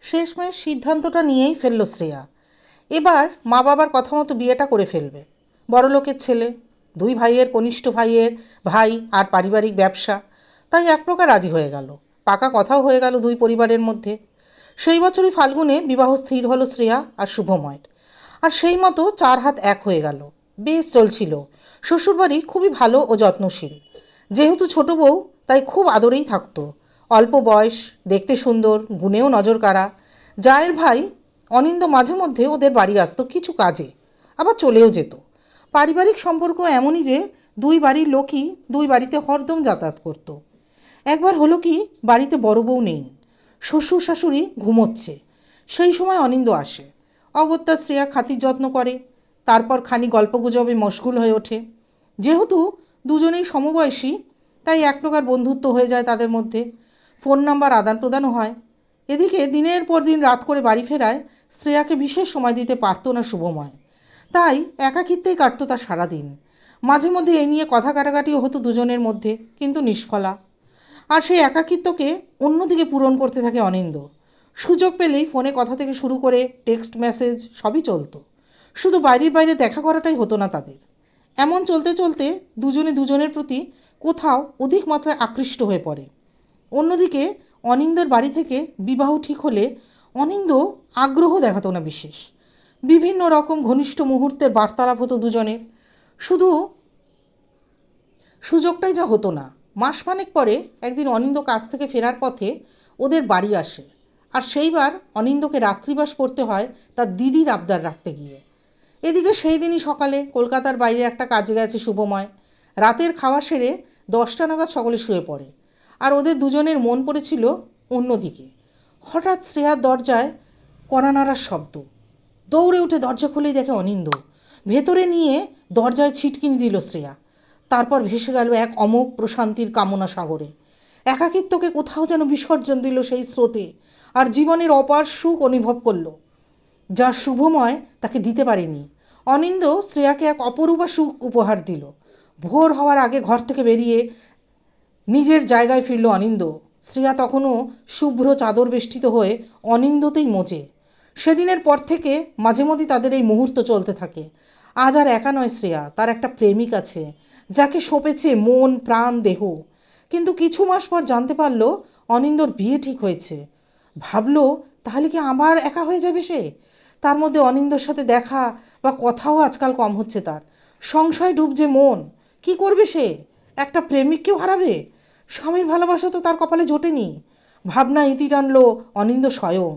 শেষমেশ সিদ্ধান্তটা নিয়েই ফেলল শ্রেয়া। এবার মা বাবার কথা মতো বিয়েটা করে ফেলবে। বড়লোকের ছেলে, দুই ভাইয়ের কনিষ্ঠ ভাই আর পারিবারিক ব্যবসা, তাই এক প্রকার রাজি হয়ে গেল। পাকা কথাও হয়ে গেল দুই পরিবারের মধ্যে। সেই বছরই ফাল্গুনে বিবাহ স্থির হলো শ্রেয়া আর শুভময়ের। আর সেই মতো 4 হাত এক হয়ে গেল। বেশ চলছিল। শ্বশুরবাড়ি খুবই ভালো ও যত্নশীল। যেহেতু ছোট বউ, তাই খুব আদরেই থাকতো। অল্প বয়স, দেখতে সুন্দর, গুণেও নজর কাড়া। জায়ের ভাই অনিন্দ মাঝে মধ্যে ওদের বাড়ি আসতো কিছু কাজে, আবার চলেও যেত। পারিবারিক সম্পর্ক এমনই যে দুই বাড়ির লোকই দুই বাড়িতে হরদম যাতায়াত করত। একবার হলো কি, বাড়িতে বড় বউ নেই, শ্বশুর শাশুড়ি ঘুমোচ্ছে। সেই সময় অনিন্দ আসে। অগত্যা শ্রেয়া খাতির যত্ন করে, তারপর খানি গল্পগুজবে মশগুল হয়ে ওঠে। যেহেতু দুজনেই সমবয়সী, তাই এক প্রকার বন্ধুত্ব হয়ে যায় তাদের মধ্যে। ফোন নাম্বার আদান প্রদানও হয়। এদিকে দিনের পর দিন রাত করে বাড়ি ফেরায় শ্রেয়াকে বিশেষ সময় দিতে পারত না শুভময়। তাই একাকিত্বেই কাটত তার সারাদিন। মাঝে মধ্যে এ নিয়ে কথা কাটাকাটিও হতো দুজনের মধ্যে, কিন্তু নিষ্ফলা। আর সেই একাকিত্বকে অন্যদিকে পূরণ করতে থাকে অনিন্দ। সুযোগ পেলেই ফোনে কথা থেকে শুরু করে টেক্সট মেসেজ সবই চলতো। শুধু বাইরে দেখা করাটাই হতো না তাদের। এমন চলতে চলতে দুজনে দুজনের প্রতি কোথাও অধিক মাত্রায় আকৃষ্ট হয়ে পড়ে। অন্যদিকে অনিন্দের বাড়ি থেকে বিবাহ ঠিক হলে অনিন্দ আগ্রহ দেখাতো না বিশেষ। বিভিন্ন রকম ঘনিষ্ঠ মুহূর্তের বার্তালাপ হতো দুজনের, শুধু সুযোগটাই যা হতো না। মাসখানেক পরে একদিন অনিন্দ কাজ থেকে ফেরার পথে ওদের বাড়ি আসে। আর সেইবার অনিন্দকে রাত্রিবাস করতে হয় তার দিদির আবদার রাখতে গিয়ে। এদিকে সেই দিনই সকালে কলকাতার বাইরে একটা কাজে গেছে শুভময়। রাতের খাওয়া সেরে 10টা নাগাদ সকলে শুয়ে পড়ে। আর ওদের দুজনের মন পড়েছিল অন্যদিকে। হঠাৎ শ্রেয়ার দরজায় কড়া নাড়ার শব্দ। দৌড়ে উঠে দরজা খুলেই দেখে অনিন্দ। ভেতরে নিয়ে দরজায় ছিটকিনি দিল শ্রেয়া। তারপর ভেসে গেল এক অমোঘ প্রশান্তির কামনা সাগরে। একাকিত্বকে কোথাও যেন বিসর্জন দিল সেই স্রোতে, আর জীবনের অপার সুখ অনুভব করল, যা শুভময় তাকে দিতে পারেনি। অনিন্দ শ্রেয়াকে এক অপরূপা সুখ উপহার দিল। ভোর হওয়ার আগে ঘর থেকে বেরিয়ে নিজের জায়গায় ফিরল অনিন্দ। শ্রেয়া তখনও শুভ্র চাদর বেষ্টিত হয়ে অনিন্দতেই মজে। সেদিনের পর থেকে মাঝে মধ্যে তাদের এই মুহূর্ত চলতে থাকে। আজ আর একা নয় শ্রেয়া, তার একটা প্রেমিক আছে, যাকে সঁপেছে মন প্রাণ দেহ। কিন্তু কিছু মাস পর জানতে পারল অনিন্দর বিয়ে ঠিক হয়েছে। ভাবল তাহলে কি আবার একা হয়ে যাবে সে। তার মধ্যে অনিন্দর সাথে দেখা বা কথাও আজকাল কম হচ্ছে তার। সংশয় ডুবছে মন। কি করবে সে? একটা প্রেমিককেও হারাবে। স্বামীর ভালোবাসা তো তার কপালে জোটেনি। ভাবনা ইতি টানল অনিন্দ স্বয়ং।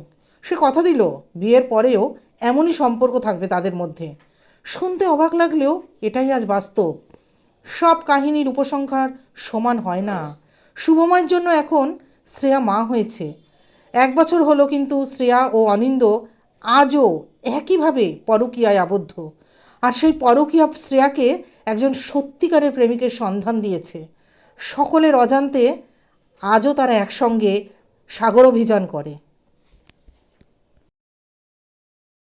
সে কথা দিল বিয়ের পরেও এমনই সম্পর্ক থাকবে তাদের মধ্যে। শুনতে অবাক লাগলেও এটাই আজ বাস্তব। সব কাহিনীর উপসংহার সমান হয় না। শুভময়ের জন্য এখন শ্রেয়া মা হয়েছে। 1 বছর হলো, কিন্তু শ্রেয়া ও অনিন্দ আজও একইভাবে পরকীয়ায় আবদ্ধ। আর সেই পরকীয়া শ্রেয়াকে একজন সত্যিকারের প্রেমিকের সন্ধান দিয়েছে। সকলের অজান্তে আজও তারা একসঙ্গে সাগর অভিযান করে।